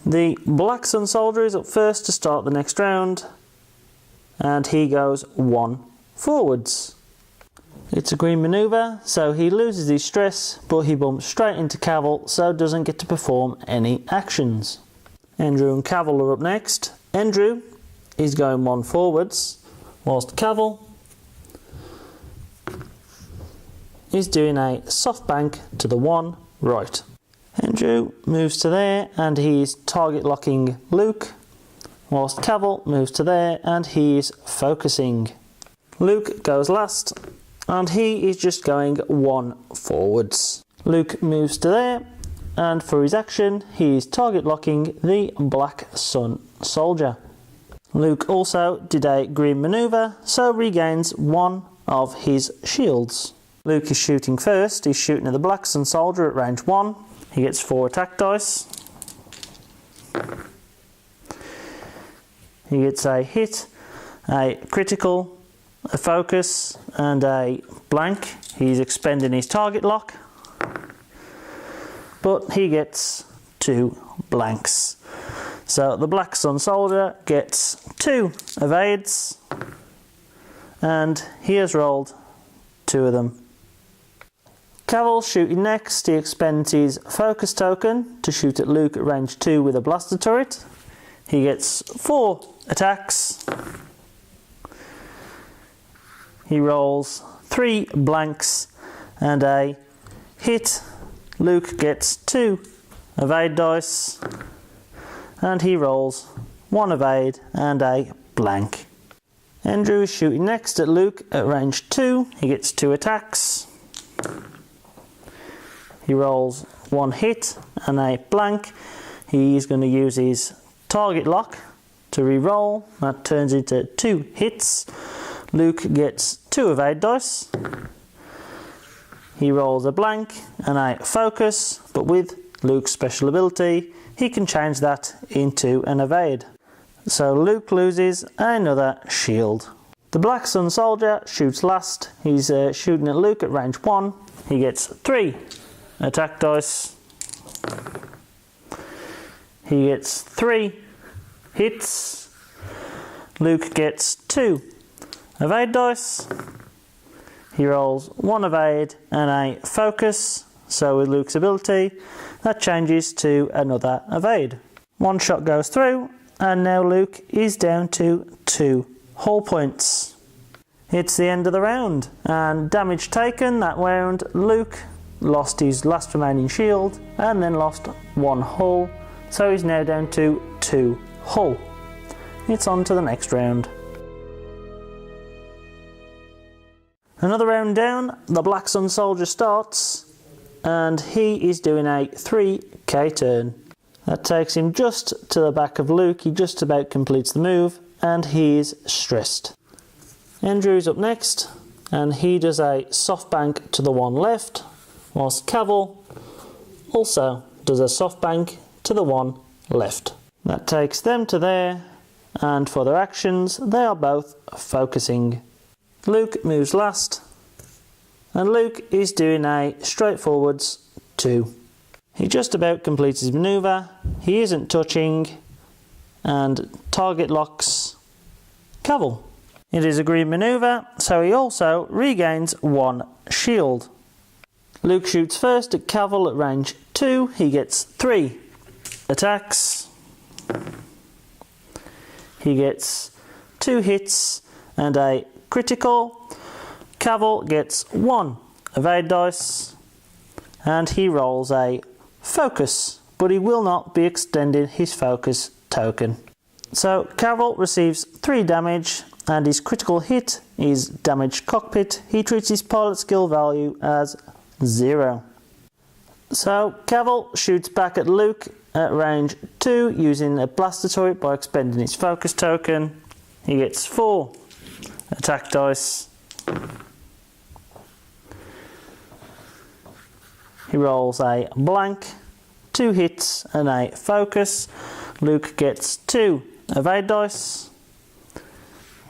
The Black Sun Soldier is up first to start the next round, and he goes 1 forwards. It's a green manoeuvre, so he loses his stress, but he bumps straight into Kavil, so doesn't get to perform any actions. Ndru and Kavil are up next. Ndru is going 1 forwards, whilst Kavil is doing a soft bank to the 1 right. Ndru moves to there and he's target locking Luke, whilst Kavil moves to there and he's focusing. Luke goes last and he is just going 1 forwards. Luke moves to there and for his action he is target locking the Black Sun Soldier. Luke also did a green manoeuvre, so regains 1 of his shields. Luke is shooting first. He's shooting at the Black Sun Soldier at range 1. He gets 4 attack dice. He gets a hit, a critical, a focus and a blank. He's expending his target lock, but he gets 2 blanks. So the Black Sun Soldier gets 2 evades and he has rolled 2 of them. Kavil shooting next. He expends his focus token to shoot at Luke at range 2 with a blaster turret. He gets 4 attacks. He rolls 3 blanks and a hit. Luke gets 2 evade dice and he rolls 1 evade and a blank. Ndru is shooting next at Luke at range 2. He gets 2 attacks. He rolls 1 hit and a blank. He is going to use his target lock to re-roll. That turns into 2 hits. Luke gets 2 evade dice. He rolls a blank and a focus, but with Luke's special ability, he can change that into an evade. So Luke loses another shield. The Black Sun Soldier shoots last. He's shooting at Luke at range 1. He gets 3 attack dice. He gets 3 hits. Luke gets 2 evade dice. He rolls 1 evade and a focus. So with Luke's ability, that changes to another evade. 1 shot goes through and now Luke is down to 2 hull points. It's the end of the round and damage taken that round. Luke lost his last remaining shield and then lost 1 hull, so he's now down to 2 hull. It's on to the next round. Another round down, the Black Sun Soldier starts and he is doing a 3k turn. That takes him just to the back of Luke. He just about completes the move and he is stressed. Ndru's up next and he does a soft bank to the 1 left, whilst Kavil also does a soft bank to the 1 left. That takes them to there, and for their actions they are both focusing. Luke moves last and Luke is doing a straightforwards 2. He just about completes his manoeuvre. He isn't touching and target locks Kavil. It is a green manoeuvre, so he also regains 1 shield. Luke shoots first at Kavil at range 2. He gets 3 attacks. He gets 2 hits and a critical. Kavil gets 1 evade dice and he rolls a focus, but he will not be extending his focus token. So Kavil receives 3 damage and his critical hit is damaged cockpit. He treats his pilot skill value as 0. So Kavil shoots back at Luke at range 2 using a blaster turret by expending his focus token. He gets 4 attack dice. He rolls a blank, 2 hits and a focus. Luke gets 2 evade dice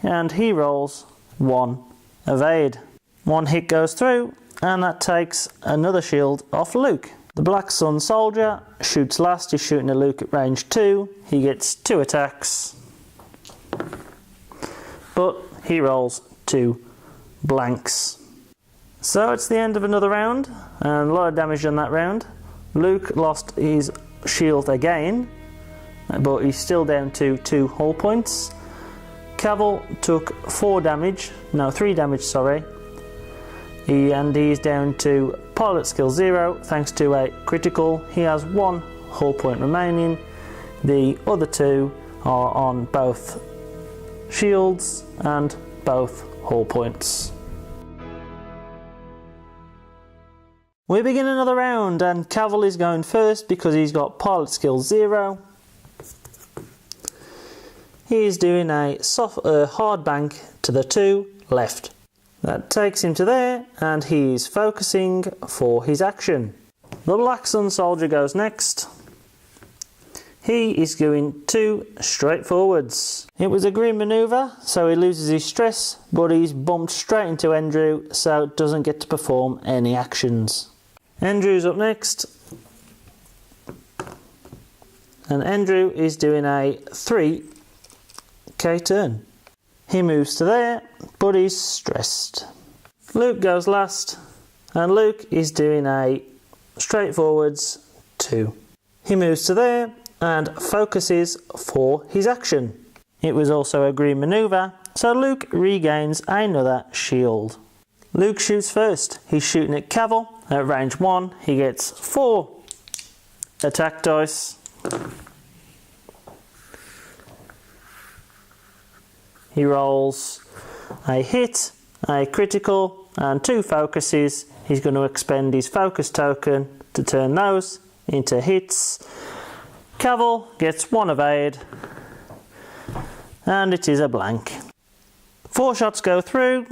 and he rolls 1 evade. 1 hit goes through and that takes another shield off Luke. The Black Sun Soldier shoots last, he's shooting at Luke at range 2, he gets 2 attacks, but he rolls 2 blanks. So it's the end of another round, and a lot of damage on that round. Luke lost his shield again, but he's still down to 2 hull points. Kavil took 3 damage, sorry. He's down to pilot skill 0 thanks to a critical. He has 1 hull point remaining. The other 2 are on both shields and both hull points. We begin another round, and Kavil is going first because he's got pilot skill 0. He is doing a hard bank to the 2 left. That takes him to there, and he's focusing for his action. The Black Sun Soldier goes next. He is going 2 straight forwards. It was a green manoeuvre, so he loses his stress, but he's bumped straight into Ndru, so doesn't get to perform any actions. Ndru's up next, and Ndru is doing a 3k turn. He moves to there, but he's stressed. Luke goes last, and Luke is doing a straightforwards 2. He moves to there and focuses for his action. It was also a green manoeuvre, so Luke regains another shield. Luke shoots first. He's shooting at Kavil at range 1. He gets 4 attack dice. He rolls a hit, a critical, and 2 focuses. He's going to expend his focus token to turn those into hits. Kavil gets 1 evade, and it is a blank. 4 shots go through,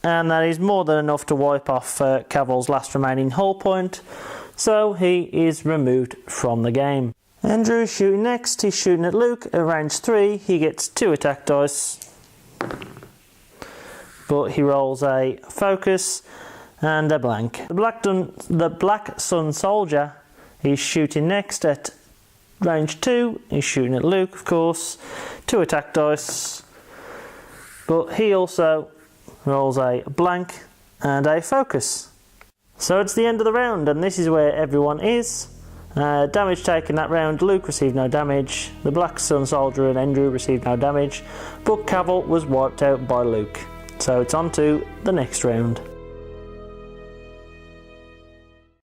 and that is more than enough to wipe off Kavil's last remaining hull point, so he is removed from the game. Ndru is shooting next. He's shooting at Luke at range 3. He gets 2 attack dice, but he rolls a focus and a blank. The Black Sun Soldier is shooting next at range 2. He's shooting at Luke, of course. 2 attack dice, but he also rolls a blank and a focus. So it's the end of the round, and this is where everyone is. Damage taken that round, Luke received no damage. The Black Sun Soldier and Ndru received no damage, but Kavil was wiped out by Luke. So it's on to the next round.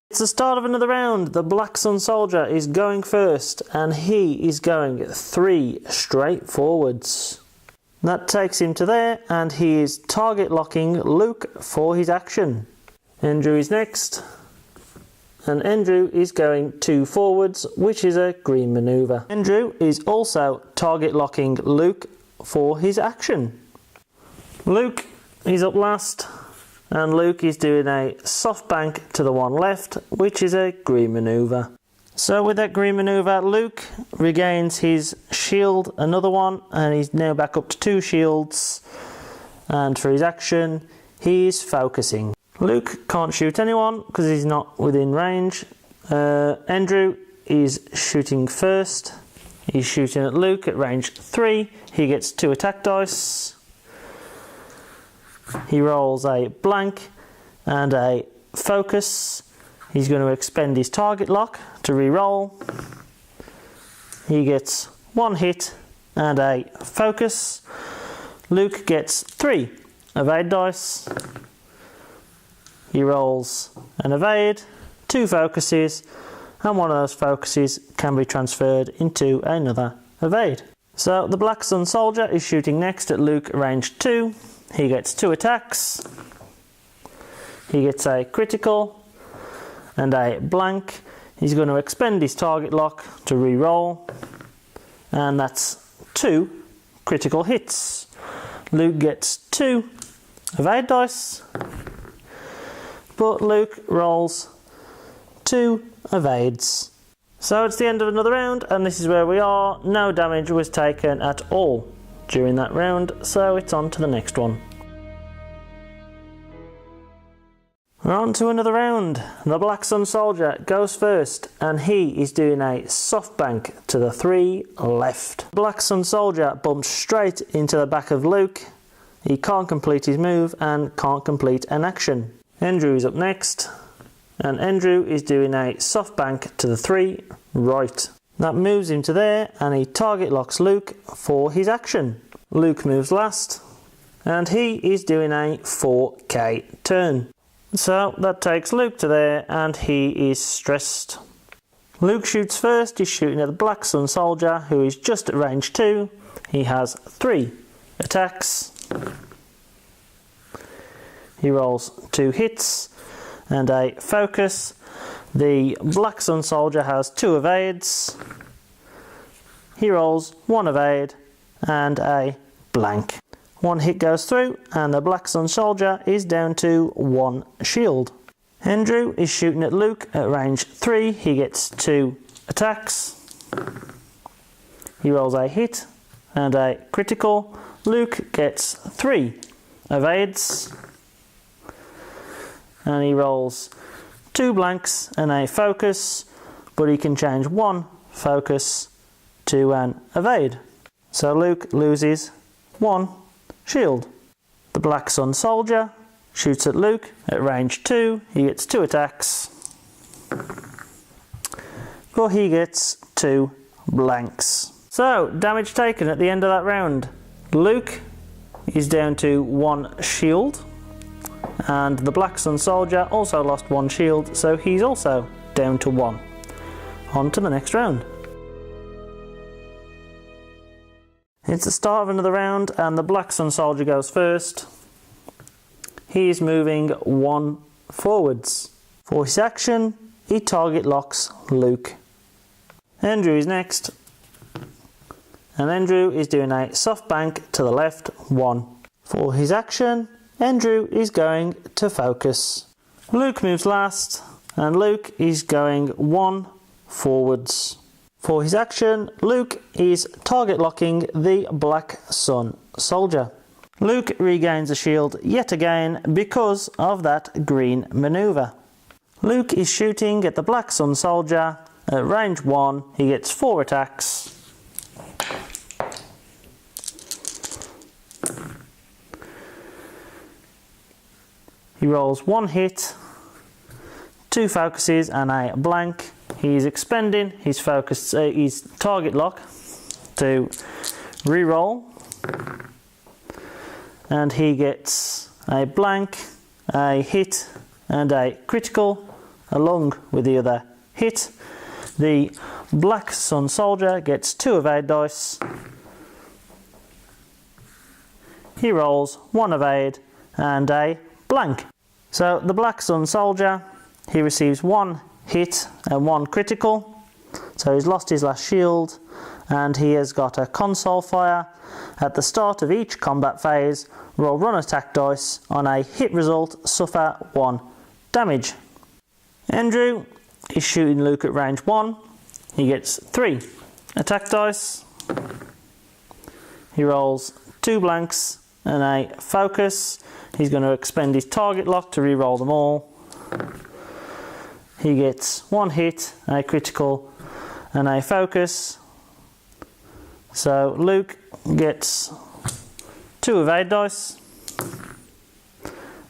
It's the start of another round. The Black Sun Soldier is going first, and he is going 3 straight forwards. That takes him to there, and he is target locking Luke for his action. Ndru is next, and Ndru is going 2 forwards, which is a green manoeuvre. Ndru is also target locking Luke for his action. Luke is up last, and Luke is doing a soft bank to the 1 left, which is a green manoeuvre. So with that green manoeuvre, Luke regains his shield, another 1, and he's now back up to 2 shields. And for his action, he's focusing. Luke can't shoot anyone because he's not within range. Ndru is shooting first. He's shooting at Luke at range 3. He gets 2 attack dice. He rolls a blank and a focus. He's going to expend his target lock to re-roll. He gets 1 hit and a focus. Luke gets 3 evade dice. He rolls an evade, 2 focuses, and one of those focuses can be transferred into another evade. So the Black Sun Soldier is shooting next at Luke range 2. He gets 2 attacks. He gets a critical and a blank. He's going to expend his target lock to re-roll, and that's 2 critical hits. Luke gets 2 evade dice, but Luke rolls 2 evades. So it's the end of another round, and this is where we are. No damage was taken at all during that round, so it's on to the next one. We're on to another round. The Black Sun Soldier goes first, and he is doing a soft bank to the 3 left. Black Sun Soldier bumps straight into the back of Luke. He can't complete his move and can't complete an action. Ndru is up next, and Ndru is doing a soft bank to the 3 right. That moves him to there, and he target locks Luke for his action. Luke moves last, and he is doing a 4k turn. So that takes Luke to there, and he is stressed. Luke shoots first. He's shooting at the Black Sun Soldier, who is just at range 2. He has 3 attacks. He rolls 2 hits and a focus. The Black Sun Soldier has 2 evades. He rolls 1 evade and a blank. 1 hit goes through, and the Black Sun Soldier is down to 1 shield. Ndru is shooting at Luke at range 3. He gets 2 attacks. He rolls a hit and a critical. Luke gets 3 evades. And he rolls 2 blanks and a focus, but he can change 1 focus to an evade. So Luke loses 1 shield. The Black Sun Soldier shoots at Luke at range 2. He gets 2 attacks, but he gets 2 blanks. So damage taken at the end of that round. Luke is down to 1 shield, and the Black Sun Soldier also lost 1 shield, so he's also down to 1. On to the next round. It's the start of another round, and the Black Sun Soldier goes first. He's moving 1 forwards. For his action, he target locks Luke. Ndru is next, and Ndru is doing a soft bank to the left 1. For his action, Ndru is going to focus. Luke moves last, and Luke is going 1 forwards. For his action, Luke is target locking the Black Sun Soldier. Luke regains a shield yet again because of that green maneuver. Luke is shooting at the Black Sun Soldier at range 1. He gets 4 attacks. He rolls 1 hit, 2 focuses and a blank. He's expending his focus, his target lock to re-roll, and he gets a blank, a hit and a critical along with the other hit. The Black Sun Soldier gets 2 evade dice. He rolls 1 evade and a blank. So the Black Sun Soldier, he receives 1 hit and 1 critical, so he's lost his last shield, and he has got a console fire. At the start of each combat phase, roll run attack dice. On a hit result, suffer 1 damage. Ndru is shooting Luke at range 1. He gets 3 attack dice. He rolls 2 blanks and a focus. He's going to expend his target lock to re-roll them all. He gets 1 hit, a critical and a focus. So Luke gets 2 evade dice,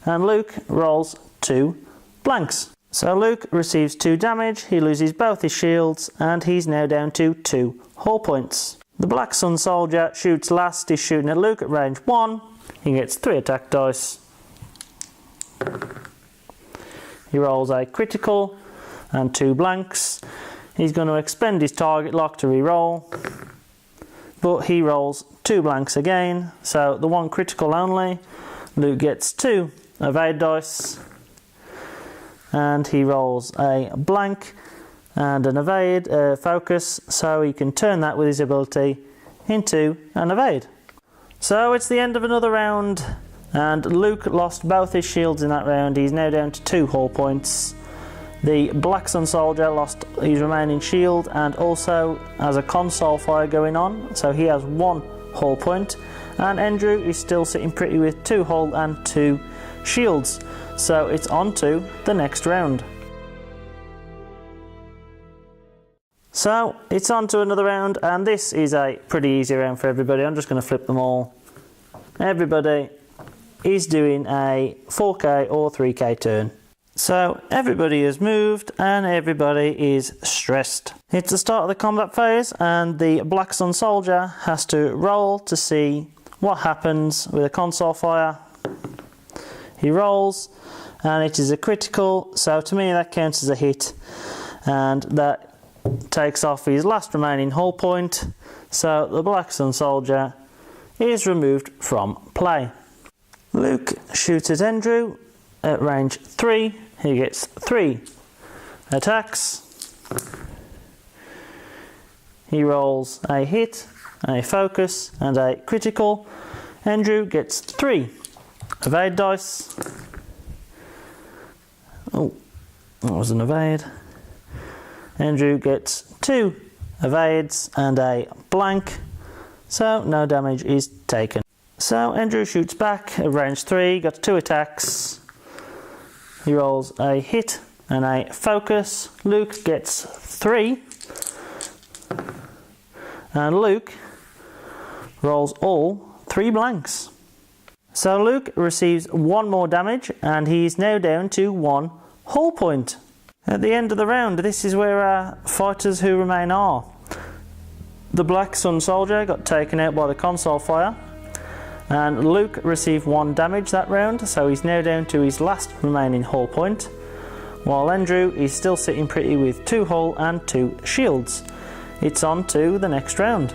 and Luke rolls 2 blanks. So Luke receives 2 damage, he loses both his shields, and he's now down to 2 hull points. The Black Sun Soldier shoots last. He's shooting at Luke at range 1. He gets 3 attack dice. He rolls a critical and 2 blanks. He's going to expend his target lock to re-roll, but he rolls 2 blanks again, so the 1 critical only. Luke gets 2 evade dice, and he rolls a blank and an evade focus, so he can turn that with his ability into an evade. So it's the end of another round, and Luke lost both his shields in that round. He's now down to 2 hull points. The Black Sun Soldier lost his remaining shield and also has a console fire going on, so he has 1 hull point, and Ndru is still sitting pretty with 2 hull and 2 shields. so it's on to the next round. So it's on to another round, and this is a pretty easy round for everybody. I'm just going to flip them all. Everybody is doing a 4k or 3k turn. So everybody has moved and everybody is stressed. It's the start of the combat phase, and the Black Sun soldier has to roll to see what happens with a console fire. He rolls and it is a critical, so to me that counts as a hit, and that takes off his last remaining hull point, so the Black Sun soldier is removed from play. Luke shoots at Ndru at range 3. He gets 3 attacks. He rolls a hit, a focus and a critical. Ndru gets 3 evade dice. Oh, that was an evade. Ndru gets 2 evades and a blank, so no damage is taken. So Ndru shoots back at range 3, got 2 attacks. He rolls a hit and a focus. Luke gets 3. And Luke rolls all 3 blanks. So Luke receives 1 more damage, and he's now down to 1 hull point. At the end of the round, this is where our fighters who remain are. The Black Sun soldier got taken out by the console fire, and Luke received 1 damage that round, so he's now down to his last remaining hull point, while Ndru is still sitting pretty with 2 hull and 2 shields. It's on to the next round.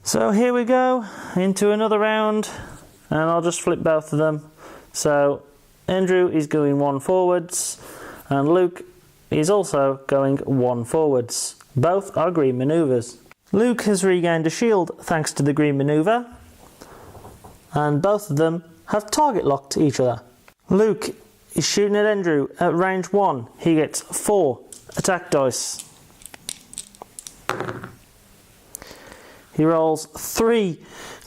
So here we go into another round, and I'll just flip both of them. So Ndru is going 1 forwards and Luke is also going 1 forwards. Both are green manoeuvres. Luke has regained a shield thanks to the green manoeuvre, and both of them have target locked each other. Luke is shooting at Ndru at range 1. He gets 4 attack dice. He rolls 3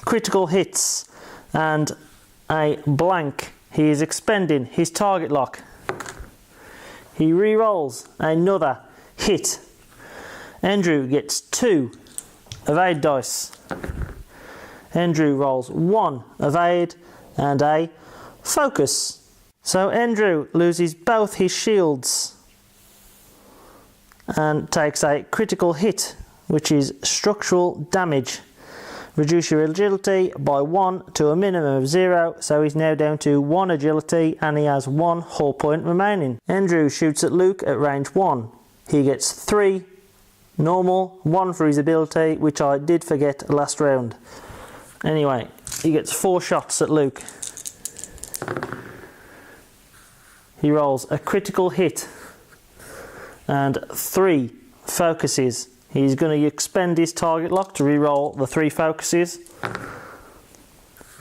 critical hits and a blank. He is expending his target lock. He re-rolls another hit. Ndru gets 2 evade dice. Ndru rolls 1 evade and a focus. So Ndru loses both his shields and takes a critical hit, which is structural damage. Reduce your agility by 1 to a minimum of 0, so he's now down to 1 agility and he has 1 hull point remaining. Ndru shoots at Luke at range 1. He gets 3 normal, 1 for his ability, which I did forget last round. Anyway, he gets 4 shots at Luke. He rolls a critical hit and 3 focuses. He's going to expend his target lock to re-roll the 3 focuses.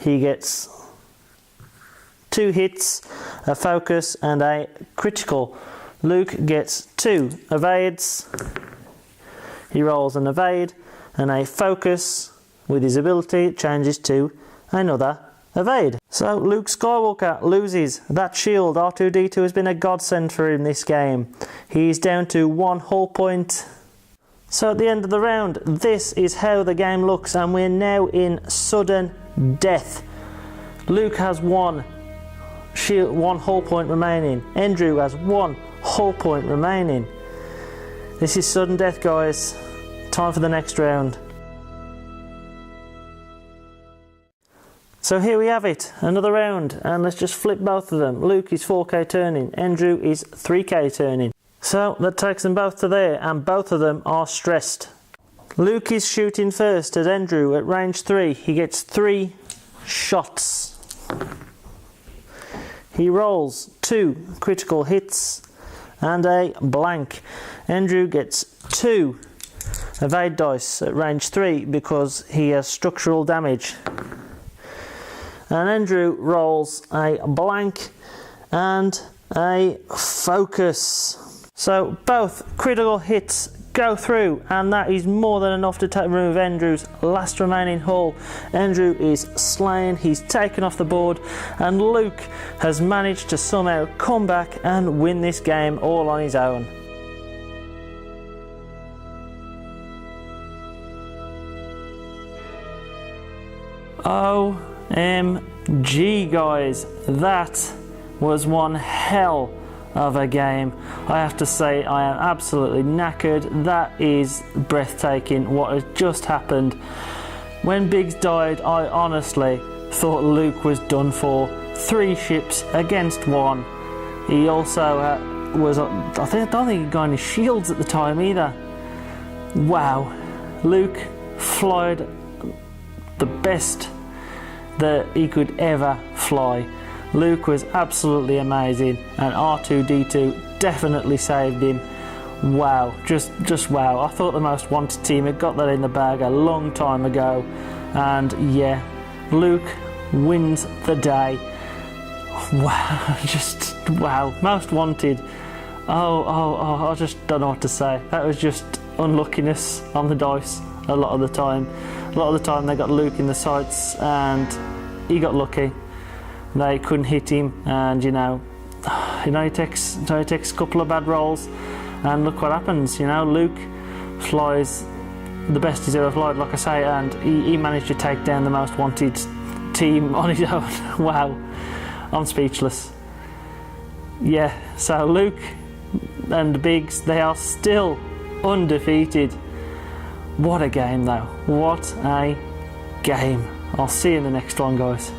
He gets 2 hits, a focus and a critical. Luke gets 2 evades. He rolls an evade and a focus. With his ability, it changes to another evade. So Luke Skywalker loses that shield. R2-D2 has been a godsend for him this game. He's down to 1 hull point. So at the end of the round, this is how the game looks, and we're now in sudden death. Luke has 1 shield, 1 hull point remaining. Ndru has 1 hull point remaining. This is sudden death, guys. Time for the next round. So here we have it, another round, and let's just flip both of them. Luke is 4k turning, Ndru is 3k turning. So that takes them both to there, and both of them are stressed. Luke is shooting first at Ndru at range 3. He gets 3 shots. He rolls 2 critical hits and a blank. Ndru gets 2 evade dice at range 3 because he has structural damage. And Ndru rolls a blank and a focus. So both critical hits go through, and that is more than enough to remove Ndru's last remaining hull. Ndru is slain, he's taken off the board, and Luke has managed to somehow come back and win this game all on his own. OMG guys, that was one hell of a game. I have to say I am absolutely knackered. That is breathtaking what has just happened. When Biggs died, I honestly thought Luke was done for. 3 ships against 1. He also was, I don't think he got any shields at the time either. Wow, Luke flied the best that he could ever fly. Luke was absolutely amazing, and R2-D2 definitely saved him. Wow, just wow. I thought the Most Wanted team had got that in the bag a long time ago, and yeah, Luke wins the day. Wow, just wow. Most Wanted. I just don't know what to say. That was just unluckiness on the dice a lot of the time. A lot of the time they got Luke in the sights and he got lucky. They couldn't hit him, and he takes a couple of bad rolls, and look what happens. Luke flies the best he's ever flied, like I say, and he managed to take down the Most Wanted team on his own. Wow, I'm speechless. Yeah, so Luke and Biggs, they are still undefeated. What a game though, what a game. I'll see you in the next one guys.